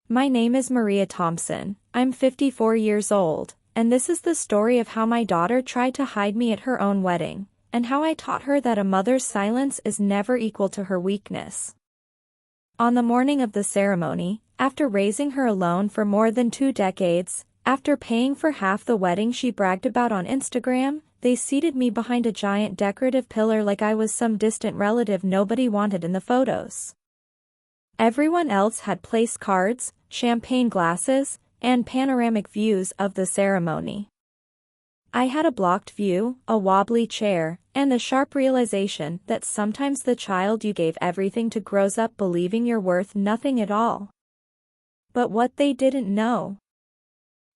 My name is Maria Thompson. I'm 54 years old, and this is the story of how my daughter tried to hide me at her own wedding, and how I taught her that a mother's silence is never equal to her weakness. On the morning of the ceremony, after raising her alone for more than 2 decades, after paying for half the wedding she bragged about on Instagram, they seated me behind a giant decorative pillar like I was some distant relative nobody wanted in the photos. Everyone else had place cards, champagne glasses, and panoramic views of the ceremony. I had a blocked view, a wobbly chair, and the sharp realization that sometimes the child you gave everything to grows up believing you're worth nothing at all. But what they didn't know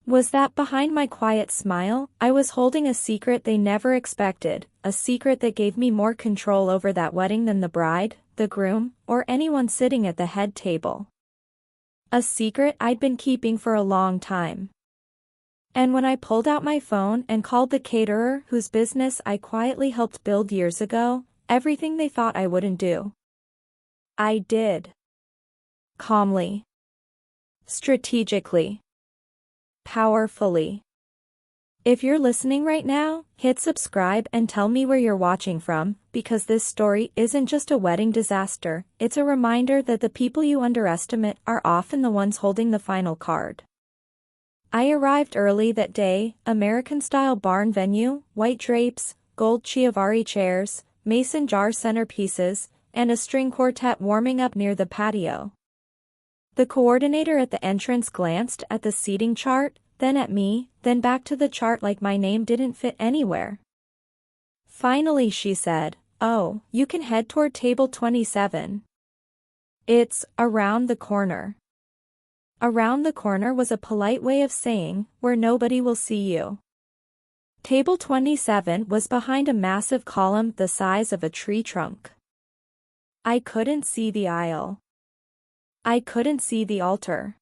was that behind my quiet smile, I was holding a secret they never expected, a secret that gave me more control over that wedding than the bride, the groom, or anyone sitting at the head table. A secret I'd been keeping for a long time. And when I pulled out my phone and called the caterer whose business I quietly helped build years ago, everything they thought I wouldn't do, I did. Calmly. Strategically. Powerfully. If you're listening right now, hit subscribe and tell me where you're watching from, because this story isn't just a wedding disaster, it's a reminder that the people you underestimate are often the ones holding the final card. I arrived early that day, American-style barn venue, white drapes, gold Chiavari chairs, mason jar centerpieces, and a string quartet warming up near the patio. The coordinator at the entrance glanced at the seating chart, then at me, then back to the chart like my name didn't fit anywhere. Finally she said, "Oh, you can head toward table 27. It's around the corner." Around the corner was a polite way of saying, where nobody will see you. Table 27 was behind a massive column the size of a tree trunk. I couldn't see the aisle. I couldn't see the altar.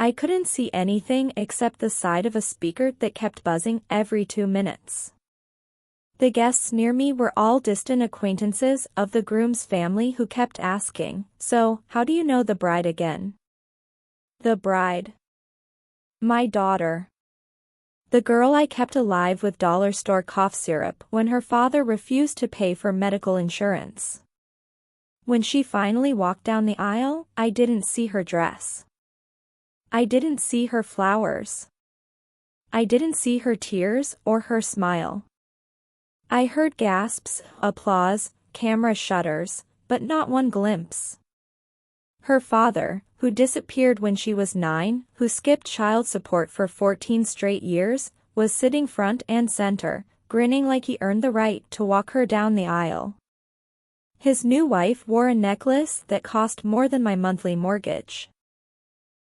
I couldn't see anything except the side of a speaker that kept buzzing every 2 minutes. The guests near me were all distant acquaintances of the groom's family who kept asking, "So, how do you know the bride again?" The bride. My daughter. The girl I kept alive with dollar store cough syrup when her father refused to pay for medical insurance. When she finally walked down the aisle, I didn't see her dress. I didn't see her flowers. I didn't see her tears or her smile. I heard gasps, applause, camera shutters, but not one glimpse. Her father, who disappeared when she was 9, who skipped child support for 14 straight years, was sitting front and center, grinning like he earned the right to walk her down the aisle. His new wife wore a necklace that cost more than my monthly mortgage.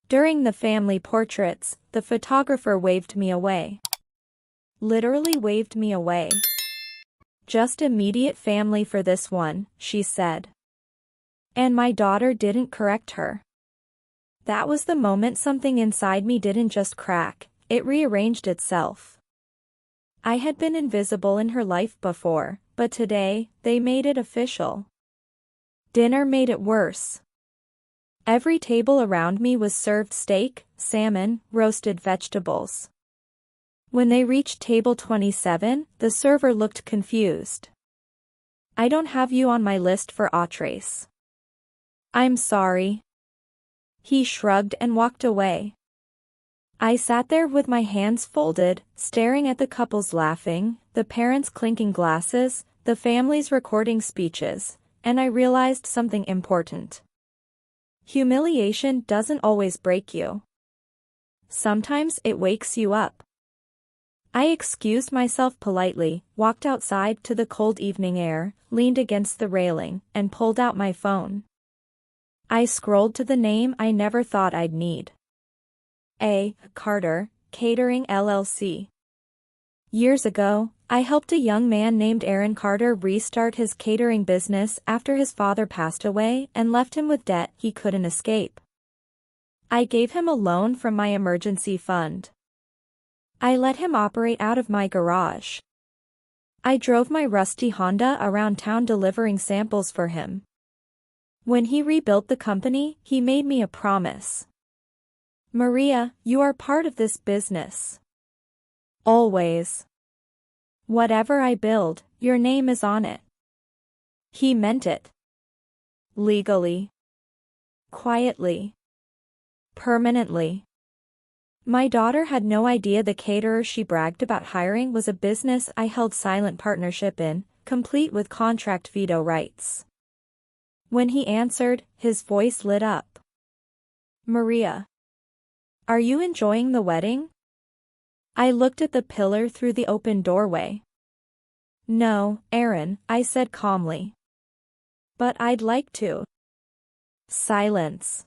During the family portraits, the photographer waved me away. Literally waved me away. "Just immediate family for this one," she said. And my daughter didn't correct her. That was the moment something inside me didn't just crack, it rearranged itself. I had been invisible in her life before, but today, they made it official. Dinner made it worse. Every table around me was served steak, salmon, roasted vegetables. When they reached table 27, the server looked confused. "I don't have you on my list for entrees." "I'm sorry." He shrugged and walked away. I sat there with my hands folded, staring at the couples laughing, the parents clinking glasses, the families recording speeches, and I realized something important. Humiliation doesn't always break you. Sometimes it wakes you up. I excused myself politely, walked outside to the cold evening air, leaned against the railing, and pulled out my phone. I scrolled to the name I never thought I'd need. Caterer, Catering LLC. Years ago, I helped a young man named Aaron Carter restart his catering business after his father passed away and left him with debt he couldn't escape. I gave him a loan from my emergency fund. I let him operate out of my garage. I drove my rusty Honda around town delivering samples for him. When he rebuilt the company, he made me a promise. Maria, you are part of this business. Always. Whatever I build, your name is on it. He meant it. Legally. Quietly. Permanently. My daughter had no idea the caterer she bragged about hiring was a business I held silent partnership in, complete with contract veto rights. When he answered, his voice lit up. Maria. Are you enjoying the wedding? I looked at the pillar through the open doorway. No, Aaron, I said calmly. But I'd like to. Silence.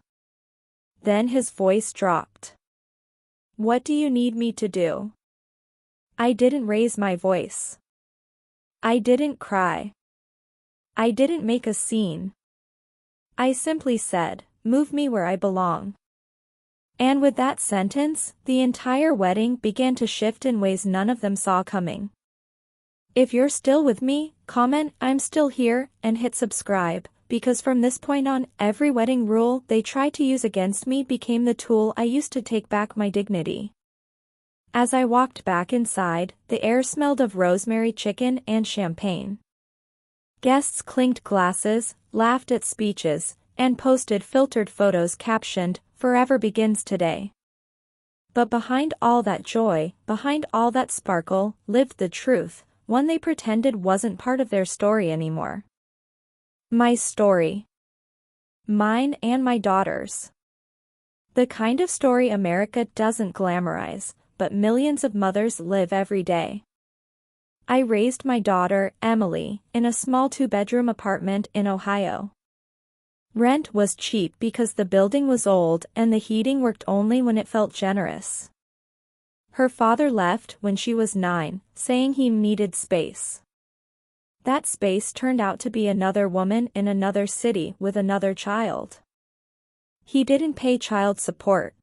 Then his voice dropped. What do you need me to do? I didn't raise my voice. I didn't cry. I didn't make a scene. I simply said, move me where I belong. And with that sentence, the entire wedding began to shift in ways none of them saw coming. If you're still with me, comment I'm still here and hit subscribe, because from this point on, every wedding rule they tried to use against me became the tool I used to take back my dignity. As I walked back inside, the air smelled of rosemary chicken and champagne. Guests clinked glasses, laughed at speeches, and posted filtered photos captioned, "Forever begins today." But behind all that joy, behind all that sparkle, lived the truth, one they pretended wasn't part of their story anymore. My story. Mine and my daughter's. The kind of story America doesn't glamorize, but millions of mothers live every day. I raised my daughter, Emily, in a small 2-bedroom apartment in Ohio. Rent was cheap because the building was old and the heating worked only when it felt generous. Her father left when she was 9, saying he needed space. That space turned out to be another woman in another city with another child. He didn't pay child support.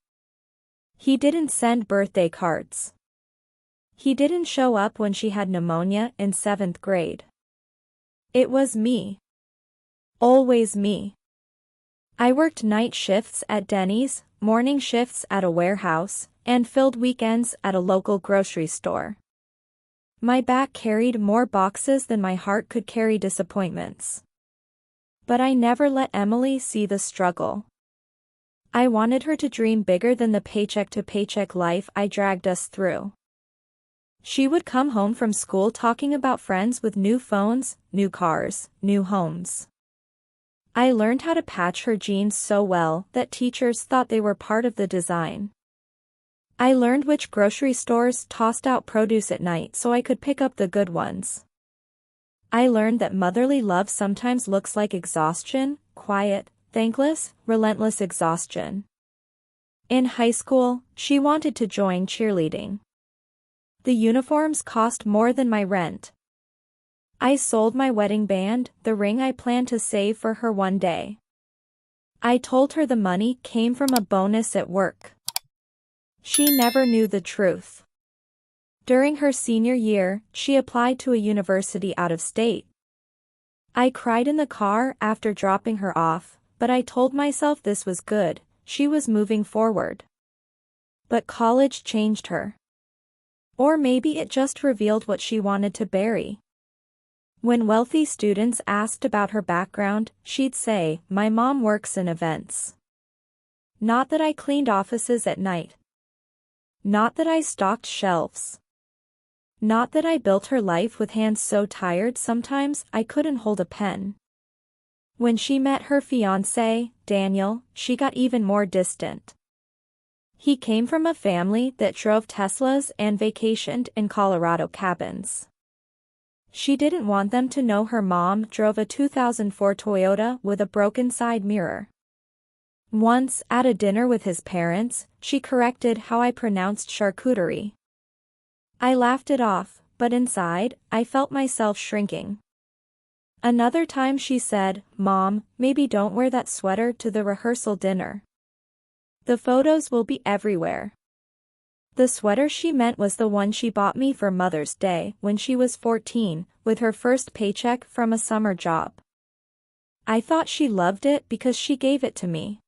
He didn't send birthday cards. He didn't show up when she had pneumonia in 7th grade. It was me. Always me. I worked night shifts at Denny's, morning shifts at a warehouse, and filled weekends at a local grocery store. My back carried more boxes than my heart could carry disappointments. But I never let Emily see the struggle. I wanted her to dream bigger than the paycheck-to-paycheck life I dragged us through. She would come home from school talking about friends with new phones, new cars, new homes. I learned how to patch her jeans so well that teachers thought they were part of the design. I learned which grocery stores tossed out produce at night so I could pick up the good ones. I learned that motherly love sometimes looks like exhaustion, quiet, thankless, relentless exhaustion. In high school, she wanted to join cheerleading. The uniforms cost more than my rent. I sold my wedding band, the ring I planned to save for her one day. I told her the money came from a bonus at work. She never knew the truth. During her senior year, she applied to a university out of state. I cried in the car after dropping her off, but I told myself this was good, she was moving forward. But college changed her. Or maybe it just revealed what she wanted to bury. When wealthy students asked about her background, she'd say, "My mom works in events." Not that I cleaned offices at night. Not that I stocked shelves. Not that I built her life with hands so tired sometimes I couldn't hold a pen. When she met her fiancé, Daniel, she got even more distant. He came from a family that drove Teslas and vacationed in Colorado cabins. She didn't want them to know her mom drove a 2004 Toyota with a broken side mirror. Once, at a dinner with his parents, she corrected how I pronounced charcuterie. I laughed it off, but inside, I felt myself shrinking. Another time she said, "Mom, maybe don't wear that sweater to the rehearsal dinner. The photos will be everywhere." The sweater she meant was the one she bought me for Mother's Day when she was 14, with her first paycheck from a summer job. I thought she loved it because she gave it to me.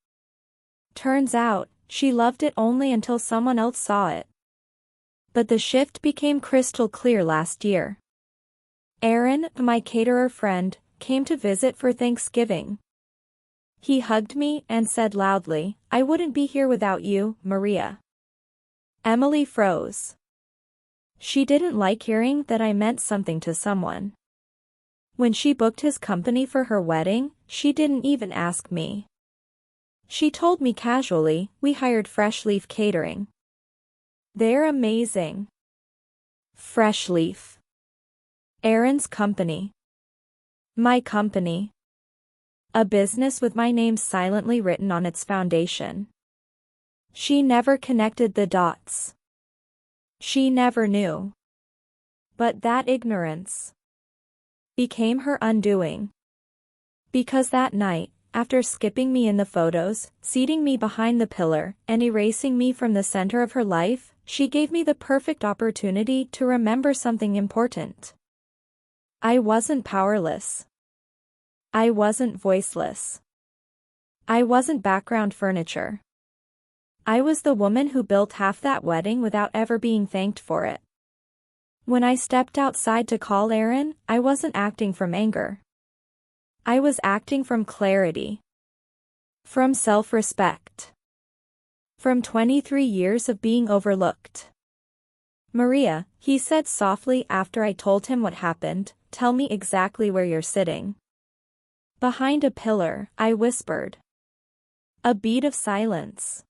Turns out, she loved it only until someone else saw it. But the shift became crystal clear last year. Aaron, my caterer friend, came to visit for Thanksgiving. He hugged me and said loudly, "I wouldn't be here without you, Maria." Emily froze. She didn't like hearing that I meant something to someone. When she booked his company for her wedding, she didn't even ask me. She told me casually, "We hired Fresh Leaf Catering. They're amazing." Fresh Leaf. Aaron's company. My company. A business with my name silently written on its foundation. She never connected the dots. She never knew. But that ignorance became her undoing. Because that night, after skipping me in the photos, seating me behind the pillar, and erasing me from the center of her life, she gave me the perfect opportunity to remember something important. I wasn't powerless. I wasn't voiceless. I wasn't background furniture. I was the woman who built half that wedding without ever being thanked for it. When I stepped outside to call Aaron, I wasn't acting from anger. I was acting from clarity. From self-respect. From 23 years of being overlooked. "Maria," he said softly after I told him what happened, "tell me exactly where you're sitting." "Behind a pillar," I whispered. A beat of silence.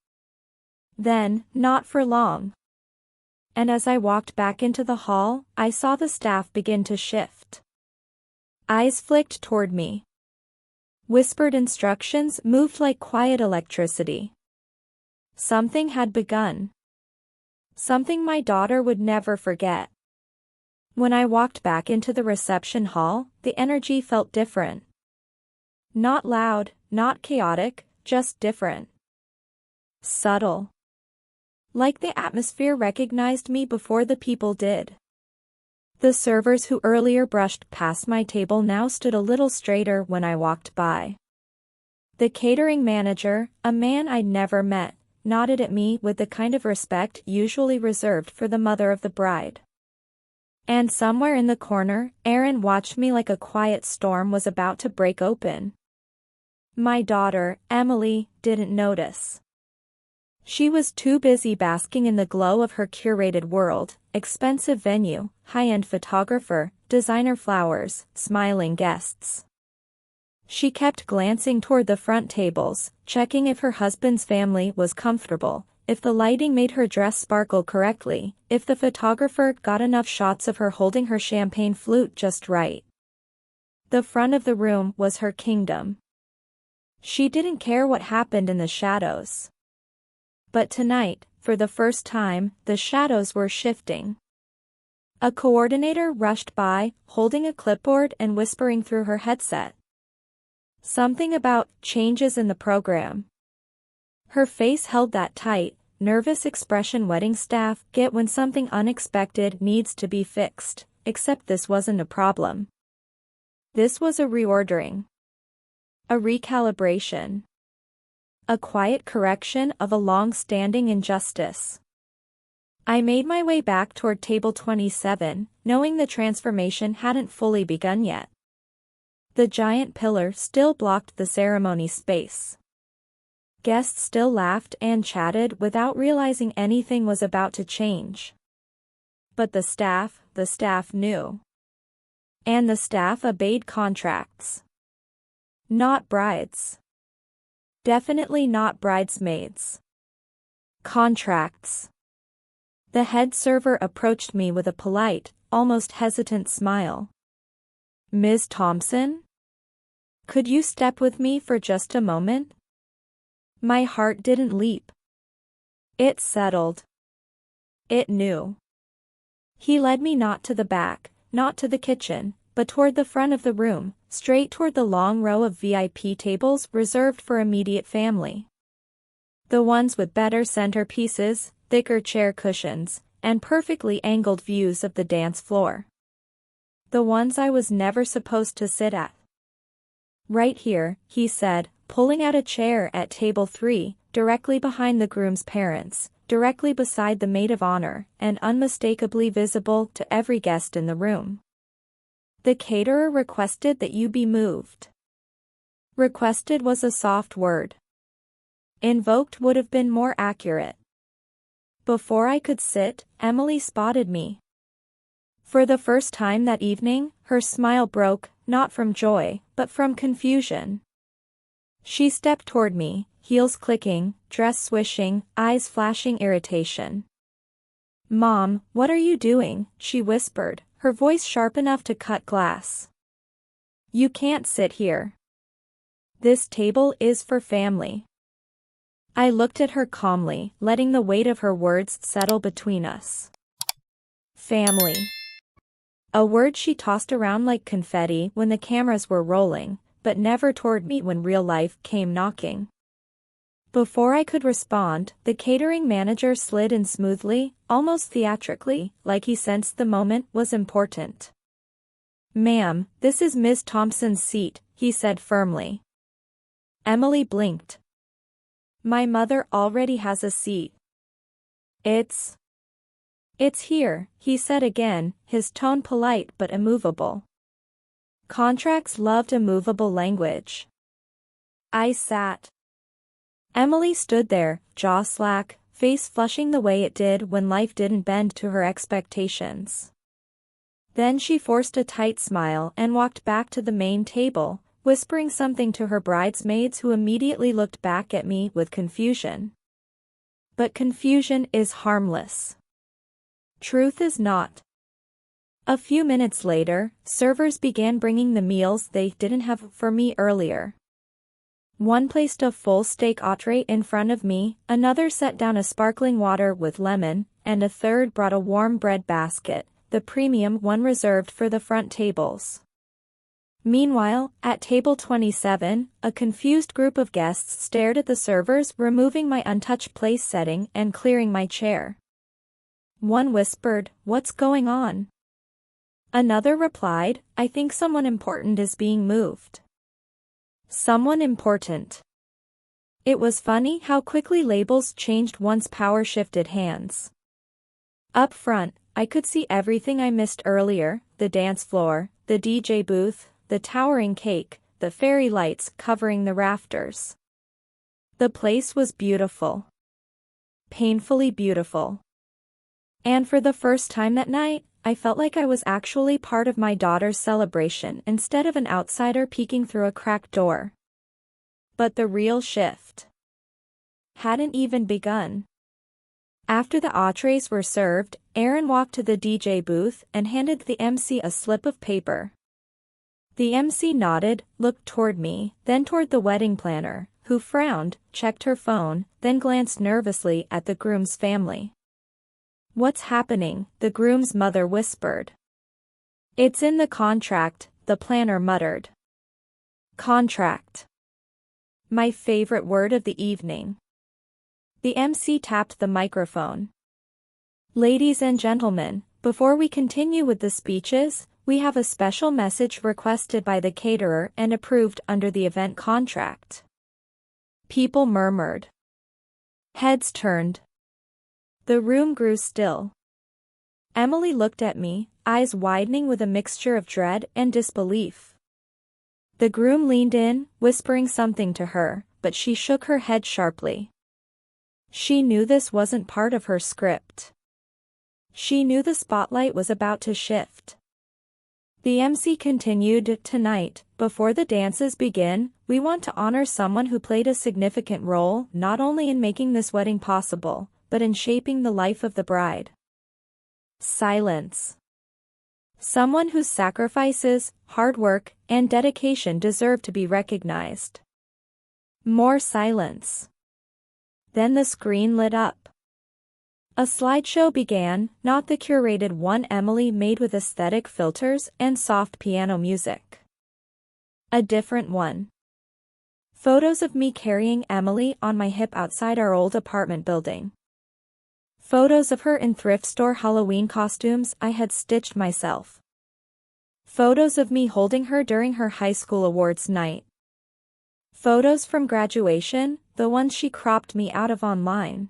Then, "Not for long." And as I walked back into the hall, I saw the staff begin to shift. Eyes flicked toward me. Whispered instructions moved like quiet electricity. Something had begun. Something my daughter would never forget. When I walked back into the reception hall, the energy felt different. Not loud, not chaotic, just different. Subtle. Like the atmosphere recognized me before the people did. The servers who earlier brushed past my table now stood a little straighter when I walked by. The catering manager, a man I'd never met, nodded at me with the kind of respect usually reserved for the mother of the bride. And somewhere in the corner, Aaron watched me like a quiet storm was about to break open. My daughter, Emily, didn't notice. She was too busy basking in the glow of her curated world, expensive venue, high-end photographer, designer flowers, smiling guests. She kept glancing toward the front tables, checking if her husband's family was comfortable, if the lighting made her dress sparkle correctly, if the photographer got enough shots of her holding her champagne flute just right. The front of the room was her kingdom. She didn't care what happened in the shadows. But tonight, for the first time, the shadows were shifting. A coordinator rushed by, holding a clipboard and whispering through her headset. Something about changes in the program. Her face held that tight, nervous expression wedding staff get when something unexpected needs to be fixed, except this wasn't a problem. This was a reordering. A recalibration. A quiet correction of a long-standing injustice. I made my way back toward table 27, knowing the transformation hadn't fully begun yet. The giant pillar still blocked the ceremony space. Guests still laughed and chatted without realizing anything was about to change. But the staff knew. And the staff obeyed contracts. Not brides. Definitely not bridesmaids. Contracts. The head server approached me with a polite, almost hesitant smile. "Ms. Thompson? Could you step with me for just a moment?" My heart didn't leap. It settled. It knew. He led me not to the back, not to the kitchen, but toward the front of the room, straight toward the long row of VIP tables reserved for immediate family. The ones with better centerpieces, thicker chair cushions, and perfectly angled views of the dance floor. The ones I was never supposed to sit at. "Right here," he said, pulling out a chair at table 3, directly behind the groom's parents, directly beside the maid of honor, and unmistakably visible to every guest in the room. The caterer requested that you be moved. Requested was a soft word. Invoked would have been more accurate. Before I could sit, Emily spotted me. For the first time that evening, her smile broke, not from joy, but from confusion. She stepped toward me, heels clicking, dress swishing, eyes flashing irritation. "Mom, what are you doing?" she whispered, her voice sharp enough to cut glass. "You can't sit here. This table is for family." I looked at her calmly, letting the weight of her words settle between us. Family. A word she tossed around like confetti when the cameras were rolling, but never toward me when real life came knocking. Before I could respond, the catering manager slid in smoothly, almost theatrically, like he sensed the moment was important. "Ma'am, this is Ms. Thompson's seat," he said firmly. Emily blinked. "My mother already has a seat." It's here," he said again, his tone polite but immovable. Contracts loved immovable language. I sat. Emily stood there, jaw slack, face flushing the way it did when life didn't bend to her expectations. Then she forced a tight smile and walked back to the main table, whispering something to her bridesmaids who immediately looked back at me with confusion. But confusion is harmless. Truth is not. A few minutes later, servers began bringing the meals they didn't have for me earlier. One placed a full steak entree in front of me, another set down a sparkling water with lemon, and a third brought a warm bread basket, the premium one reserved for the front tables. Meanwhile, at table 27, a confused group of guests stared at the servers removing my untouched place setting and clearing my chair. One whispered, "What's going on?" Another replied, "I think someone important is being moved." Someone important. It was funny how quickly labels changed once power shifted hands. Up front, I could see everything I missed earlier: the dance floor, the DJ booth, the towering cake, the fairy lights covering the rafters. The place was beautiful. Painfully beautiful. And for the first time that night, I felt like I was actually part of my daughter's celebration instead of an outsider peeking through a cracked door. But the real shift hadn't even begun. After the entrees were served, Aaron walked to the DJ booth and handed the MC a slip of paper. The MC nodded, looked toward me, then toward the wedding planner, who frowned, checked her phone, then glanced nervously at the groom's family. "What's happening?" the groom's mother whispered. "It's in the contract," the planner muttered. Contract. My favorite word of the evening. The MC tapped the microphone. "Ladies and gentlemen, before we continue with the speeches, we have a special message requested by the caterer and approved under the event contract." People murmured. Heads turned. The room grew still. Emily looked at me, eyes widening with a mixture of dread and disbelief. The groom leaned in, whispering something to her, but she shook her head sharply. She knew this wasn't part of her script. She knew the spotlight was about to shift. The MC continued, "Tonight, before the dances begin, we want to honor someone who played a significant role not only in making this wedding possible, but in shaping the life of the bride." Silence. Someone whose sacrifices, hard work, and dedication deserve to be recognized. More silence. Then the screen lit up. A slideshow began, not the curated one Emily made with aesthetic filters and soft piano music. A different one. Photos of me carrying Emily on my hip outside our old apartment building. Photos of her in thrift store Halloween costumes I had stitched myself. Photos of me holding her during her high school awards night. Photos from graduation, the ones she cropped me out of online.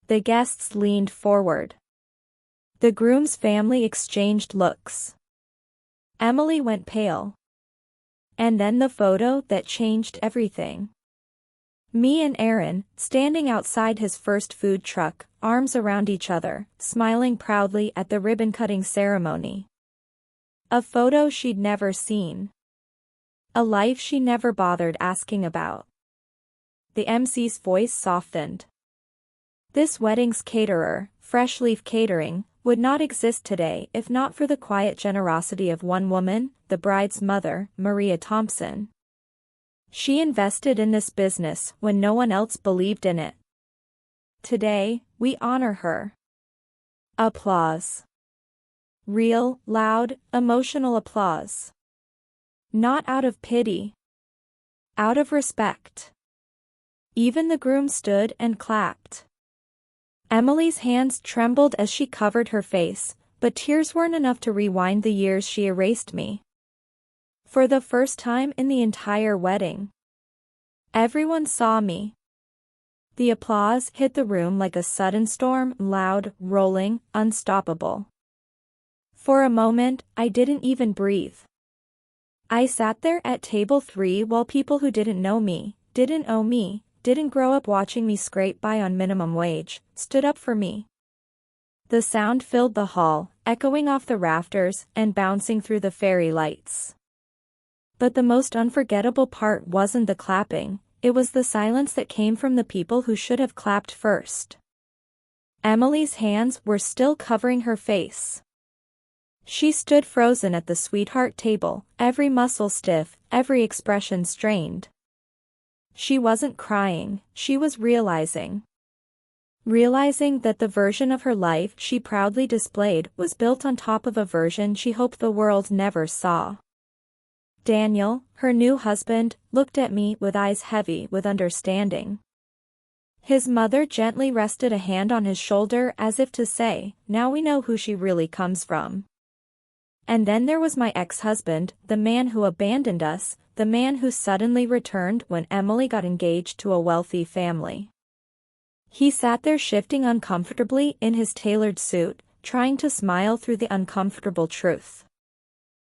The guests leaned forward. The groom's family exchanged looks. Emily went pale. And then the photo that changed everything. Me and Aaron, standing outside his first food truck, arms around each other, smiling proudly at the ribbon-cutting ceremony. A photo she'd never seen. A life she never bothered asking about. The MC's voice softened. This wedding's caterer, Fresh Leaf Catering, would not exist today if not for the quiet generosity of one woman, the bride's mother, Maria Thompson. She invested in this business when no one else believed in it. Today, we honor her. Applause. Real, loud, emotional applause. Not out of pity. Out of respect. Even the groom stood and clapped. Emily's hands trembled as she covered her face, but tears weren't enough to rewind the years she erased me. For the first time in the entire wedding, everyone saw me. The applause hit the room like a sudden storm, loud, rolling, unstoppable. For a moment, I didn't even breathe. I sat there at table 3 while people who didn't know me, didn't owe me, didn't grow up watching me scrape by on minimum wage, stood up for me. The sound filled the hall, echoing off the rafters and bouncing through the fairy lights. But the most unforgettable part wasn't the clapping, it was the silence that came from the people who should have clapped first. Emily's hands were still covering her face. She stood frozen at the sweetheart table, every muscle stiff, every expression strained. She wasn't crying, she was realizing. Realizing that the version of her life she proudly displayed was built on top of a version she hoped the world never saw. Daniel, her new husband, looked at me with eyes heavy with understanding. His mother gently rested a hand on his shoulder as if to say, now we know who she really comes from. And then there was my ex-husband, the man who abandoned us, the man who suddenly returned when Emily got engaged to a wealthy family. He sat there shifting uncomfortably in his tailored suit, trying to smile through the uncomfortable truth.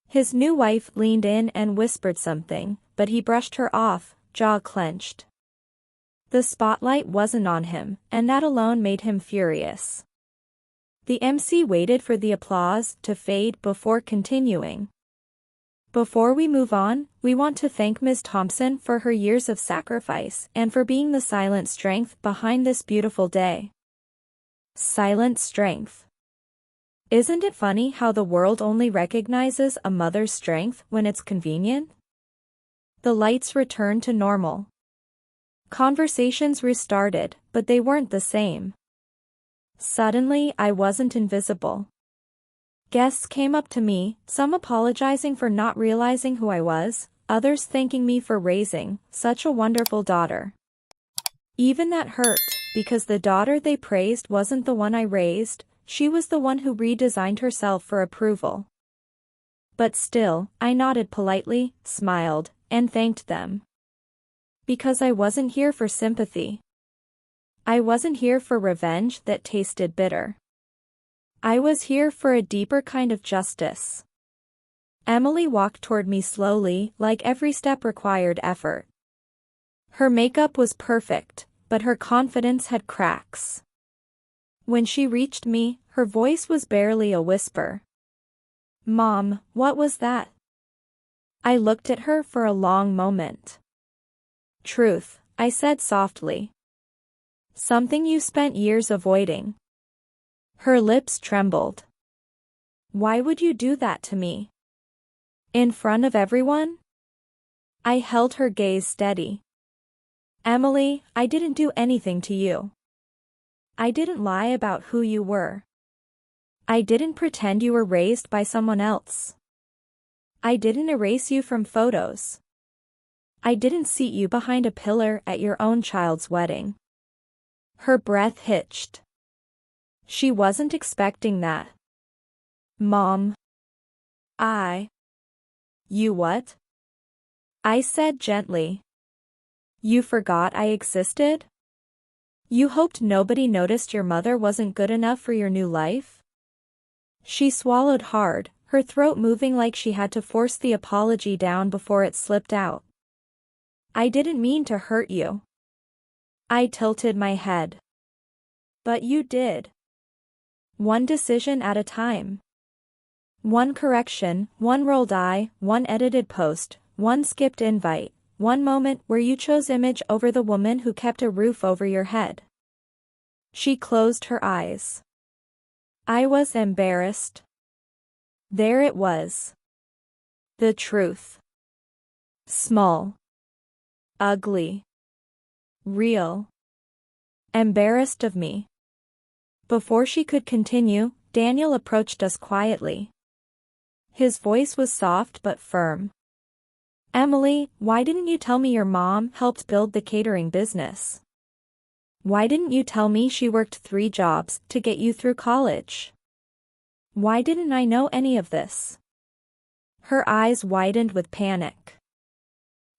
His new wife leaned in and whispered something, but he brushed her off, jaw clenched. The spotlight wasn't on him, and that alone made him furious. The MC waited for the applause to fade before continuing. Before we move on, we want to thank Ms. Thompson for her years of sacrifice and for being the silent strength behind this beautiful day. Silent strength. Isn't it funny how the world only recognizes a mother's strength when it's convenient? The lights returned to normal. Conversations restarted, but they weren't the same. Suddenly, I wasn't invisible. Guests came up to me, some apologizing for not realizing who I was, others thanking me for raising such a wonderful daughter. Even that hurt, because the daughter they praised wasn't the one I raised, she was the one who redesigned herself for approval. But still, I nodded politely, smiled, and thanked them. Because I wasn't here for sympathy. I wasn't here for revenge that tasted bitter. I was here for a deeper kind of justice. Emily walked toward me slowly, like every step required effort. Her makeup was perfect, but her confidence had cracks. When she reached me, her voice was barely a whisper. "Mom, what was that?" I looked at her for a long moment. "Truth," I said softly. "Something you spent years avoiding." Her lips trembled. "Why would you do that to me? In front of everyone?" I held her gaze steady. "Emily, I didn't do anything to you. I didn't lie about who you were. I didn't pretend you were raised by someone else. I didn't erase you from photos. I didn't seat you behind a pillar at your own child's wedding." Her breath hitched. She wasn't expecting that. "Mom." You what?" I said gently. You forgot I existed? You hoped nobody noticed your mother wasn't good enough for your new life? She swallowed hard, her throat moving like she had to force the apology down before it slipped out. I didn't mean to hurt you. I tilted my head. But you did. One decision at a time. One correction, one rolled eye, one edited post, one skipped invite, one moment where you chose image over the woman who kept a roof over your head. She closed her eyes. I was embarrassed. There it was. The truth. Small. Ugly. Real. Embarrassed of me. Before she could continue, Daniel approached us quietly. His voice was soft but firm. Emily, why didn't you tell me your mom helped build the catering business? Why didn't you tell me she worked 3 jobs to get you through college? Why didn't I know any of this? Her eyes widened with panic.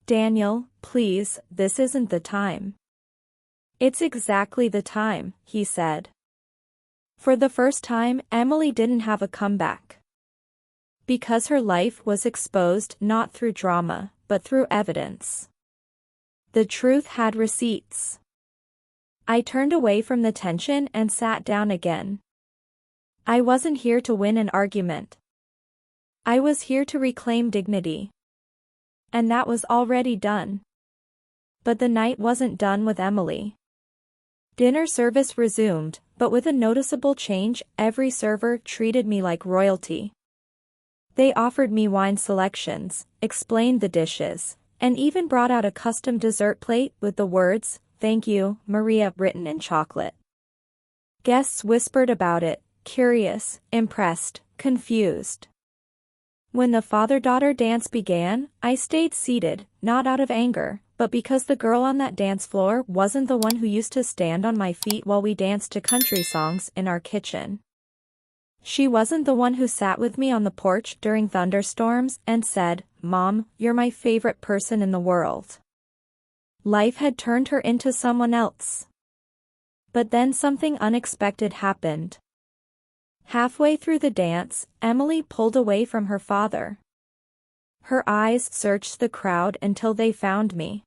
Daniel, please, this isn't the time. It's exactly the time, he said. For the first time, Emily didn't have a comeback. Because her life was exposed not through drama, but through evidence. The truth had receipts. I turned away from the tension and sat down again. I wasn't here to win an argument. I was here to reclaim dignity. And that was already done. But the night wasn't done with Emily. Dinner service resumed, but with a noticeable change. Every server treated me like royalty. They offered me wine selections, explained the dishes, and even brought out a custom dessert plate with the words, "Thank you, Maria," written in chocolate. Guests whispered about it, curious, impressed, confused. When the father-daughter dance began, I stayed seated, not out of anger, but because the girl on that dance floor wasn't the one who used to stand on my feet while we danced to country songs in our kitchen. She wasn't the one who sat with me on the porch during thunderstorms and said, "Mom, you're my favorite person in the world." Life had turned her into someone else. But then something unexpected happened. Halfway through the dance, Emily pulled away from her father. Her eyes searched the crowd until they found me.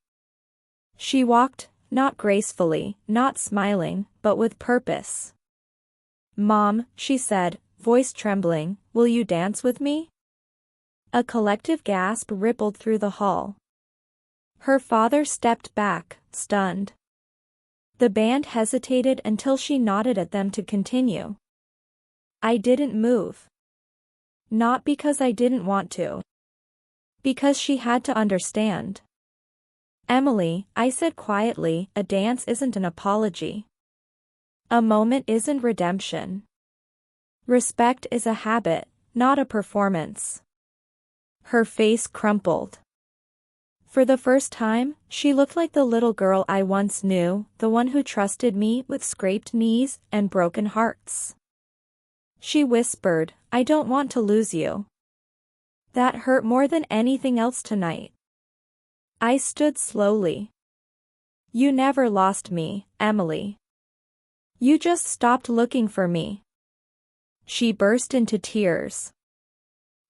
She walked, not gracefully, not smiling, but with purpose. "Mom," she said, voice trembling, "will you dance with me?" A collective gasp rippled through the hall. Her father stepped back, stunned. The band hesitated until she nodded at them to continue. I didn't move. Not because I didn't want to. Because she had to understand. "Emily," I said quietly, "a dance isn't an apology. A moment isn't redemption. Respect is a habit, not a performance." Her face crumpled. For the first time, she looked like the little girl I once knew, the one who trusted me with scraped knees and broken hearts. She whispered, "I don't want to lose you." That hurt more than anything else tonight. I stood slowly. "You never lost me, Emily. You just stopped looking for me." She burst into tears.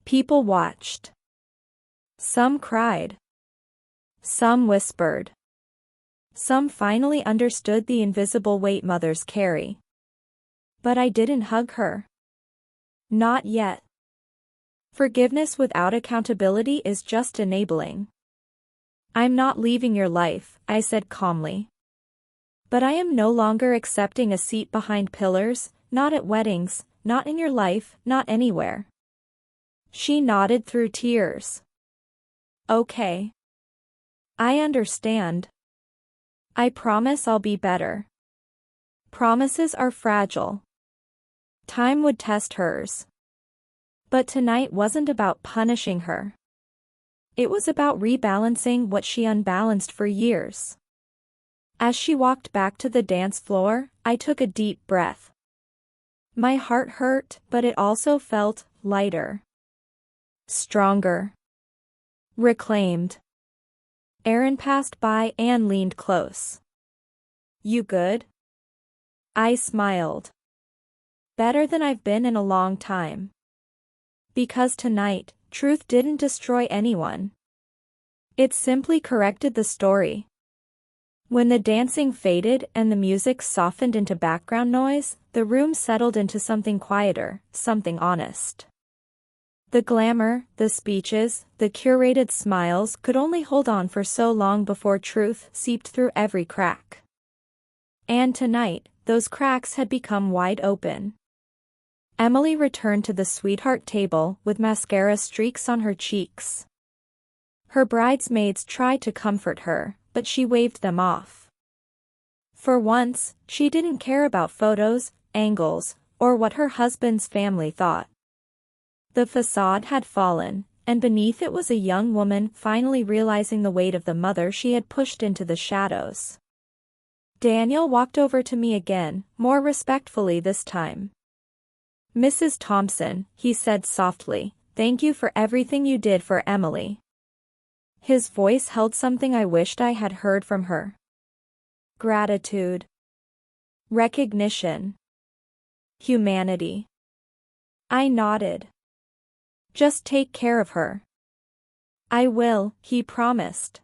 People watched. Some cried. Some whispered. Some finally understood the invisible weight mothers carry. But I didn't hug her. Not yet. Forgiveness without accountability is just enabling. "I'm not leaving your life," I said calmly. "But I am no longer accepting a seat behind pillars, not at weddings, not in your life, not anywhere." She nodded through tears. "Okay. I understand. I promise I'll be better." Promises are fragile. Time would test hers. But tonight wasn't about punishing her. It was about rebalancing what she unbalanced for years. As she walked back to the dance floor, I took a deep breath. My heart hurt, but it also felt lighter. Stronger. Reclaimed. Aaron passed by and leaned close. "You good?" I smiled. "Better than I've been in a long time. Because tonight, truth didn't destroy anyone. It simply corrected the story." When the dancing faded and the music softened into background noise, the room settled into something quieter, something honest. The glamour, the speeches, the curated smiles could only hold on for so long before truth seeped through every crack. And tonight, those cracks had become wide open. Emily returned to the sweetheart table with mascara streaks on her cheeks. Her bridesmaids tried to comfort her, but she waved them off. For once, she didn't care about photos, angles, or what her husband's family thought. The facade had fallen, and beneath it was a young woman finally realizing the weight of the mother she had pushed into the shadows. Daniel walked over to me again, more respectfully this time. "Mrs. Thompson," he said softly, "thank you for everything you did for Emily." His voice held something I wished I had heard from her. Gratitude. Recognition. Humanity. I nodded. "Just take care of her." "I will," he promised.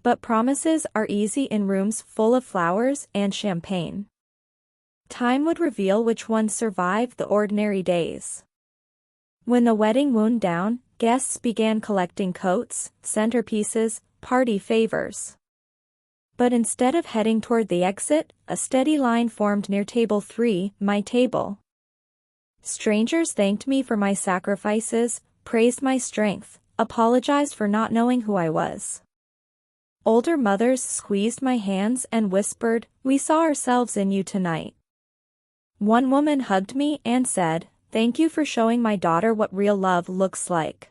But promises are easy in rooms full of flowers and champagne. Time would reveal which ones survived the ordinary days. When the wedding wound down, guests began collecting coats, centerpieces, party favors. But instead of heading toward the exit, a steady line formed near table 3, my table. Strangers thanked me for my sacrifices, praised my strength, apologized for not knowing who I was. Older mothers squeezed my hands and whispered, "We saw ourselves in you tonight." One woman hugged me and said, "Thank you for showing my daughter what real love looks like."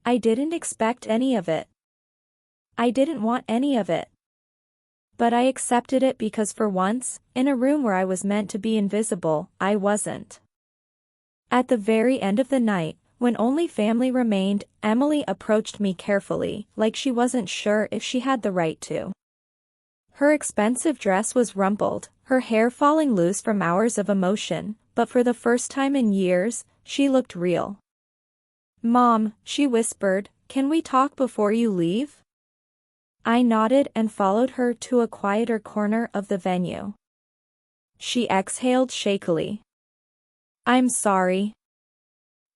I didn't expect any of it. I didn't want any of it. But I accepted it because for once, in a room where I was meant to be invisible, I wasn't. At the very end of the night, when only family remained, Emily approached me carefully, like she wasn't sure if she had the right to. Her expensive dress was rumpled, her hair falling loose from hours of emotion, but for the first time in years, she looked real. "Mom," she whispered, "can we talk before you leave?" I nodded and followed her to a quieter corner of the venue. She exhaled shakily. "I'm sorry.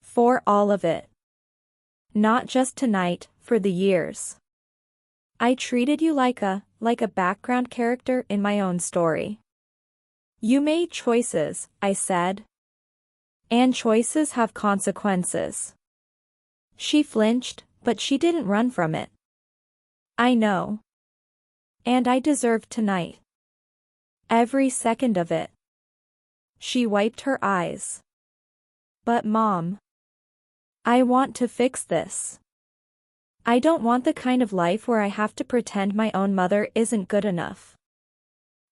For all of it. Not just tonight, for the years. I treated you like a background character in my own story." "You made choices," I said. "And choices have consequences." She flinched, but she didn't run from it. "I know. And I deserved tonight. Every second of it." She wiped her eyes. "But Mom, I want to fix this. I don't want the kind of life where I have to pretend my own mother isn't good enough."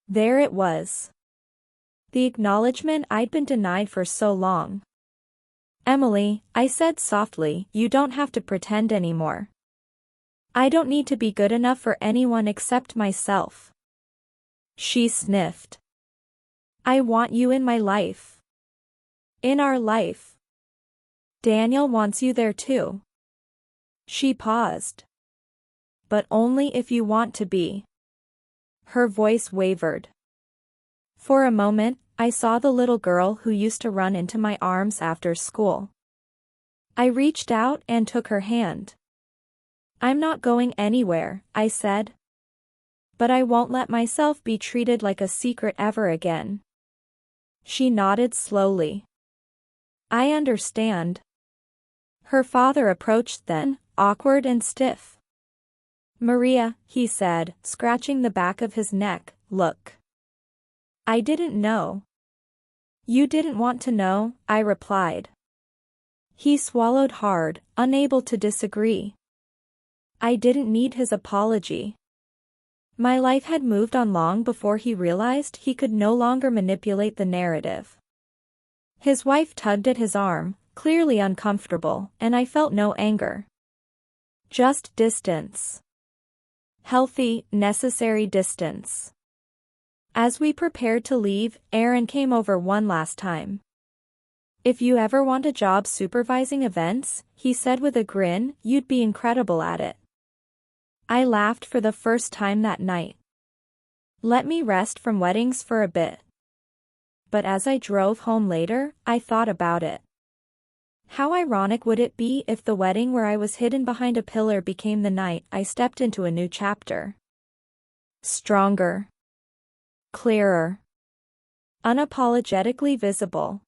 There it was. The acknowledgement I'd been denied for so long. "Emily," I said softly, "you don't have to pretend anymore. I don't need to be good enough for anyone except myself." She sniffed. "I want you in my life. In our life. Daniel wants you there too." She paused. "But only if you want to be." Her voice wavered. For a moment, I saw the little girl who used to run into my arms after school. I reached out and took her hand. "I'm not going anywhere," I said. "But I won't let myself be treated like a secret ever again." She nodded slowly. "I understand." Her father approached then, awkward and stiff. "Maria," he said, scratching the back of his neck, "look. I didn't know." "You didn't want to know," I replied. He swallowed hard, unable to disagree. I didn't need his apology. My life had moved on long before he realized he could no longer manipulate the narrative. His wife tugged at his arm, clearly uncomfortable, and I felt no anger. Just distance. Healthy, necessary distance. As we prepared to leave, Aaron came over one last time. "If you ever want a job supervising events," he said with a grin, "you'd be incredible at it." I laughed for the first time that night. Let me rest from weddings for a bit. But as I drove home later, I thought about it. How ironic would it be if the wedding where I was hidden behind a pillar became the night I stepped into a new chapter? Stronger. Clearer. Unapologetically visible.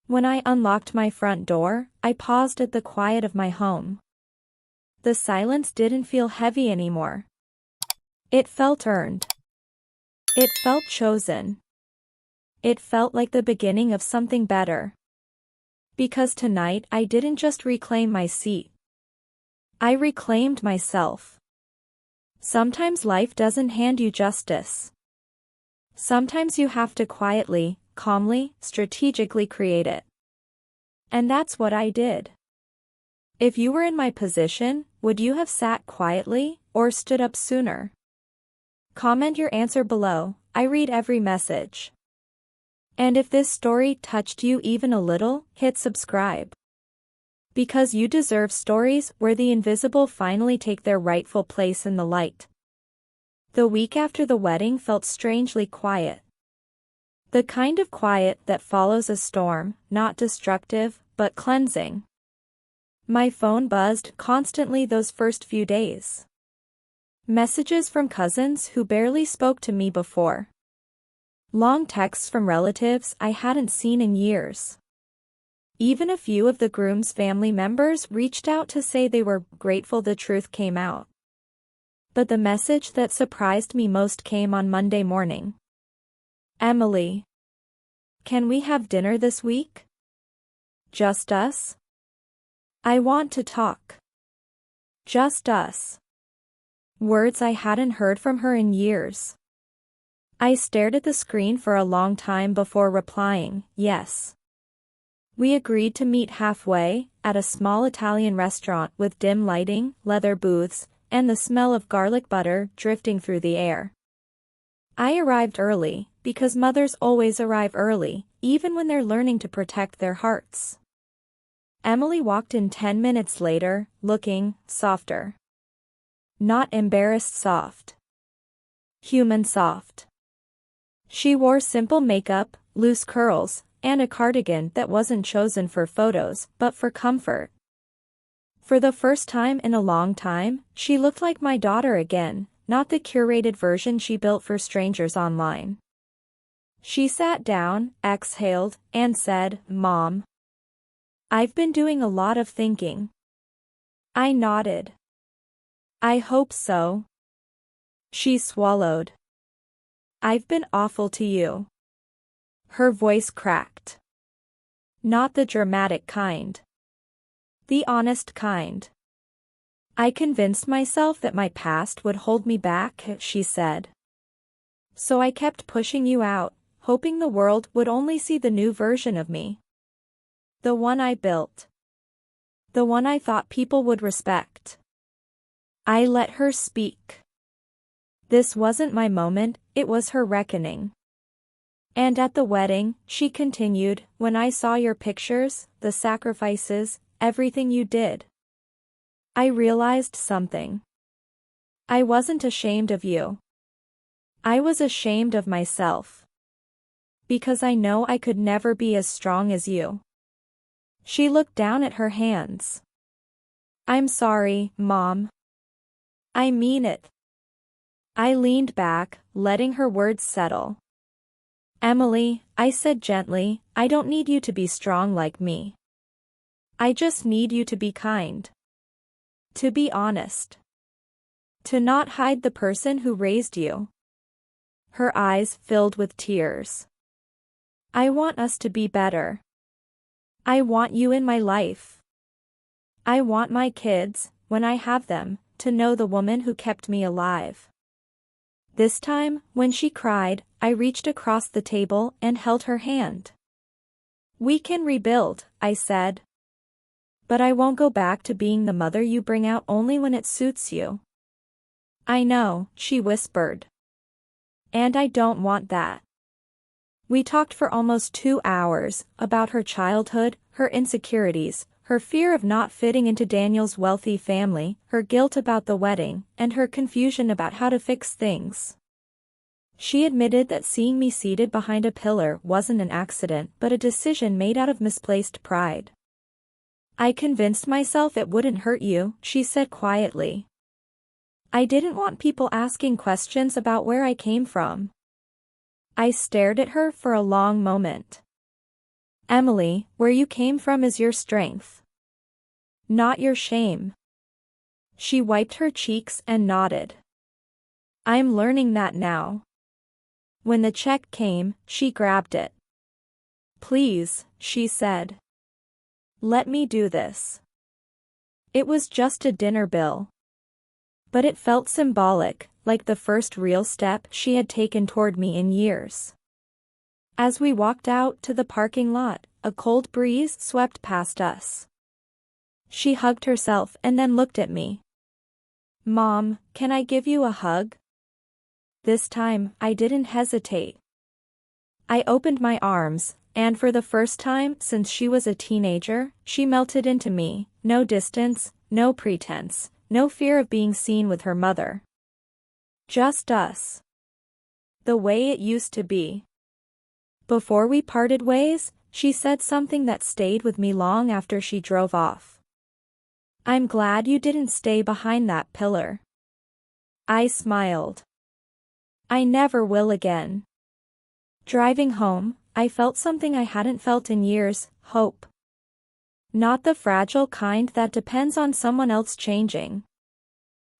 When I unlocked my front door, I paused at the quiet of my home. The silence didn't feel heavy anymore. It felt earned. It felt chosen. It felt like the beginning of something better. Because tonight I didn't just reclaim my seat. I reclaimed myself. Sometimes life doesn't hand you justice. Sometimes you have to quietly, calmly, strategically create it. And that's what I did. If you were in my position, would you have sat quietly, or stood up sooner? Comment your answer below. I read every message. And if this story touched you even a little, hit subscribe. Because you deserve stories where the invisible finally take their rightful place in the light. The week after the wedding felt strangely quiet. The kind of quiet that follows a storm, not destructive, but cleansing. My phone buzzed constantly those first few days. Messages from cousins who barely spoke to me before. Long texts from relatives I hadn't seen in years. Even a few of the groom's family members reached out to say they were grateful the truth came out. But the message that surprised me most came on Monday morning. "Emily. Can we have dinner this week? Just us? I want to talk. Just us." Words I hadn't heard from her in years. I stared at the screen for a long time before replying, "Yes." We agreed to meet halfway, at a small Italian restaurant with dim lighting, leather booths, and the smell of garlic butter drifting through the air. I arrived early, because mothers always arrive early, even when they're learning to protect their hearts. Emily walked in 10 minutes later, looking softer. Not embarrassed soft. Human soft. She wore simple makeup, loose curls, and a cardigan that wasn't chosen for photos, but for comfort. For the first time in a long time, she looked like my daughter again, not the curated version she built for strangers online. She sat down, exhaled, and said, "Mom. I've been doing a lot of thinking." I nodded. "I hope so." She swallowed. "I've been awful to you." Her voice cracked. Not the dramatic kind. The honest kind. "I convinced myself that my past would hold me back," she said. "So I kept pushing you out, hoping the world would only see the new version of me. The one I built. The one I thought people would respect." I let her speak. This wasn't my moment, it was her reckoning. "And at the wedding," she continued, "when I saw your pictures, the sacrifices, everything you did, I realized something. I wasn't ashamed of you. I was ashamed of myself. Because I know I could never be as strong as you." She looked down at her hands. "I'm sorry, Mom. I mean it." I leaned back, letting her words settle. "Emily," I said gently, "I don't need you to be strong like me. I just need you to be kind. To be honest. To not hide the person who raised you." Her eyes filled with tears. "I want us to be better. I want you in my life. I want my kids, when I have them, to know the woman who kept me alive." This time, when she cried, I reached across the table and held her hand. "We can rebuild," I said. "But I won't go back to being the mother you bring out only when it suits you." I know, she whispered. And I don't want that. We talked for almost 2 hours, about her childhood, her insecurities, her fear of not fitting into Daniel's wealthy family, her guilt about the wedding, and her confusion about how to fix things. She admitted that seeing me seated behind a pillar wasn't an accident but a decision made out of misplaced pride. I convinced myself it wouldn't hurt you, she said quietly. I didn't want people asking questions about where I came from. I stared at her for a long moment. Emily, where you came from is your strength. Not your shame. She wiped her cheeks and nodded. I'm learning that now. When the check came, she grabbed it. Please, she said. Let me do this. It was just a dinner bill. But it felt symbolic, like the first real step she had taken toward me in years. As we walked out to the parking lot, a cold breeze swept past us. She hugged herself and then looked at me. Mom, can I give you a hug? This time, I didn't hesitate. I opened my arms, and for the first time since she was a teenager, she melted into me, no distance, no pretense, no fear of being seen with her mother. Just us. The way it used to be. Before we parted ways, she said something that stayed with me long after she drove off. I'm glad you didn't stay behind that pillar. I smiled. I never will again. Driving home, I felt something I hadn't felt in years, hope. Not the fragile kind that depends on someone else changing.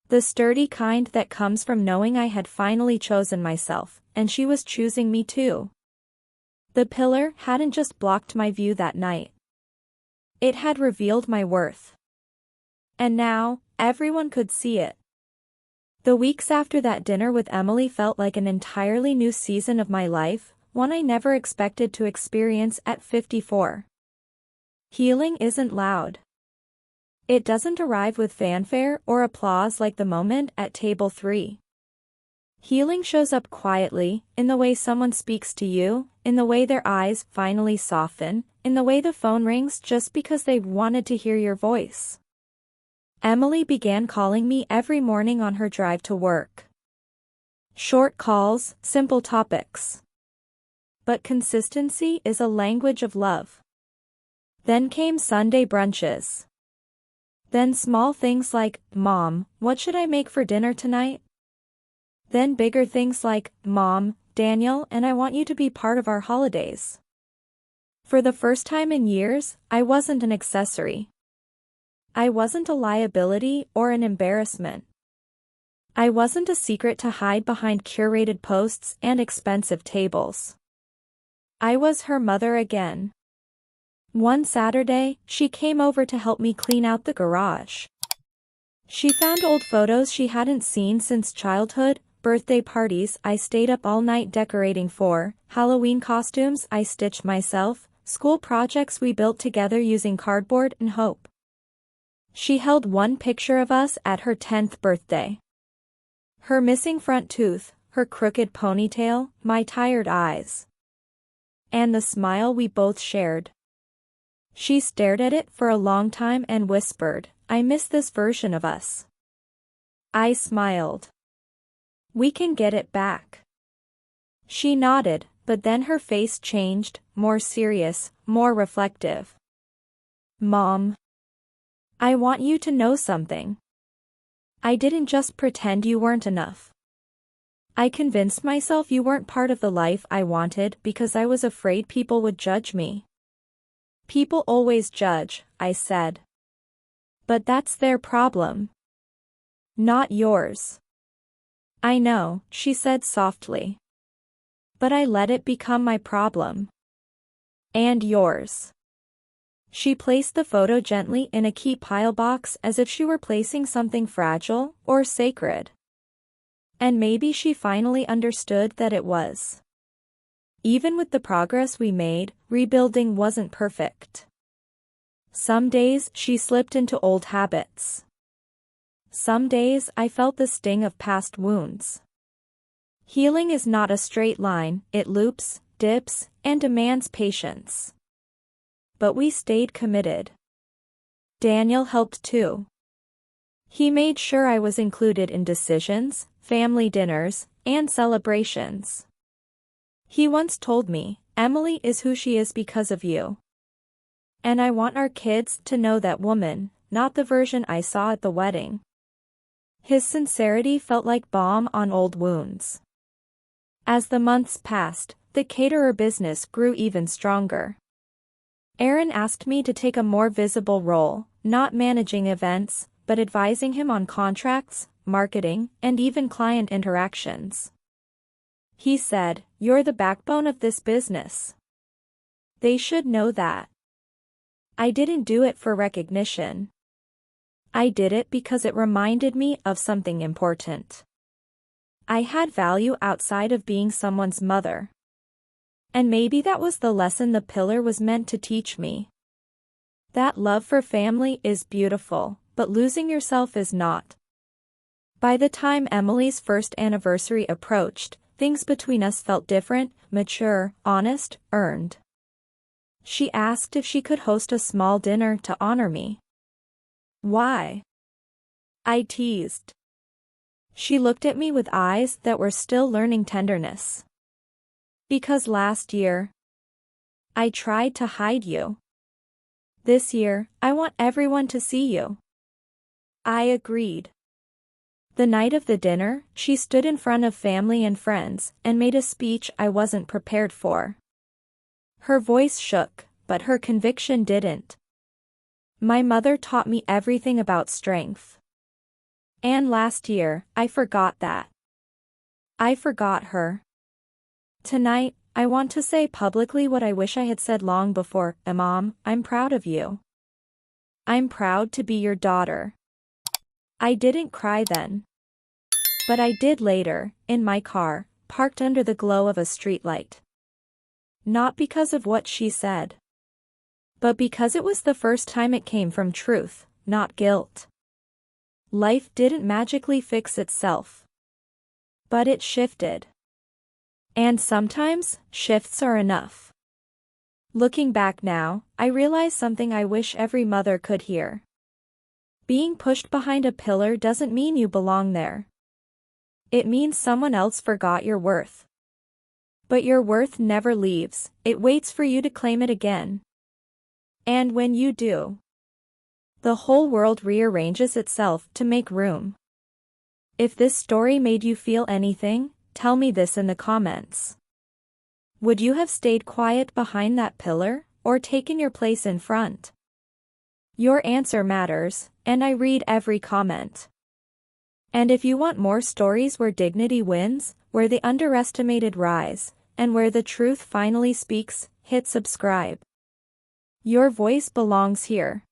The sturdy kind that comes from knowing I had finally chosen myself, and she was choosing me too. The pillar hadn't just blocked my view that night. It had revealed my worth. And now, everyone could see it. The weeks after that dinner with Emily felt like an entirely new season of my life, one I never expected to experience at 54. Healing isn't loud. It doesn't arrive with fanfare or applause like the moment at table 3. Healing shows up quietly, in the way someone speaks to you, in the way their eyes finally soften, in the way the phone rings just because they wanted to hear your voice. Emily began calling me every morning on her drive to work. Short calls, simple topics. But consistency is a language of love. Then came Sunday brunches. Then small things like, Mom, what should I make for dinner tonight? Then bigger things like, Mom, Daniel and I want you to be part of our holidays. For the first time in years, I wasn't an accessory. I wasn't a liability or an embarrassment. I wasn't a secret to hide behind curated posts and expensive tables. I was her mother again. One Saturday, she came over to help me clean out the garage. She found old photos she hadn't seen since childhood, birthday parties I stayed up all night decorating for, Halloween costumes I stitched myself, school projects we built together using cardboard and hope. She held one picture of us at her 10th birthday. Her missing front tooth, her crooked ponytail, my tired eyes. And the smile we both shared. She stared at it for a long time and whispered, I miss this version of us. I smiled. We can get it back. She nodded, but then her face changed, more serious, more reflective. Mom. I want you to know something. I didn't just pretend you weren't enough. I convinced myself you weren't part of the life I wanted because I was afraid people would judge me. People always judge, I said. But that's their problem. Not yours. I know, she said softly. But I let it become my problem. And yours. She placed the photo gently in a keep pile box as if she were placing something fragile or sacred. And maybe she finally understood that it was. Even with the progress we made, rebuilding wasn't perfect. Some days she slipped into old habits. some days I felt the sting of past wounds. Healing is not a straight line, it loops, dips, and demands patience. But we stayed committed. Daniel helped too. He made sure I was included in decisions, family dinners, and celebrations. He once told me, "Emily is who she is because of you." And I want our kids to know that woman, not the version I saw at the wedding. His sincerity felt like balm on old wounds. As the months passed, the Caterer business grew even stronger. Aaron asked me to take a more visible role, not managing events, but advising him on contracts, marketing, and even client interactions. He said, "You're the backbone of this business. They should know that." I didn't do it for recognition. I did it because it reminded me of something important. I had value outside of being someone's mother. And maybe that was the lesson the pillar was meant to teach me. That love for family is beautiful, but losing yourself is not. By the time Emily's first anniversary approached, things between us felt different, mature, honest, earned. She asked if she could host a small dinner to honor me. Why? I teased. She looked at me with eyes that were still learning tenderness. Because last year, I tried to hide you. This year, I want everyone to see you. I agreed. The night of the dinner, she stood in front of family and friends and made a speech I wasn't prepared for. Her voice shook, but her conviction didn't. My mother taught me everything about strength. And last year, I forgot that. I forgot her. Tonight, I want to say publicly what I wish I had said long before. Mom, I'm proud of you. I'm proud to be your daughter. I didn't cry then. But I did later, in my car, parked under the glow of a streetlight. Not because of what she said, but because it was the first time it came from truth, not guilt. Life didn't magically fix itself. But it shifted. And sometimes, shifts are enough. Looking back now, I realize something I wish every mother could hear. Being pushed behind a pillar doesn't mean you belong there. It means someone else forgot your worth. But your worth never leaves, it waits for you to claim it again. And when you do, the whole world rearranges itself to make room. If this story made you feel anything, tell me this in the comments. Would you have stayed quiet behind that pillar, or taken your place in front? Your answer matters, and I read every comment. And if you want more stories where dignity wins, where the underestimated rise, and where the truth finally speaks, hit subscribe. Your voice belongs here.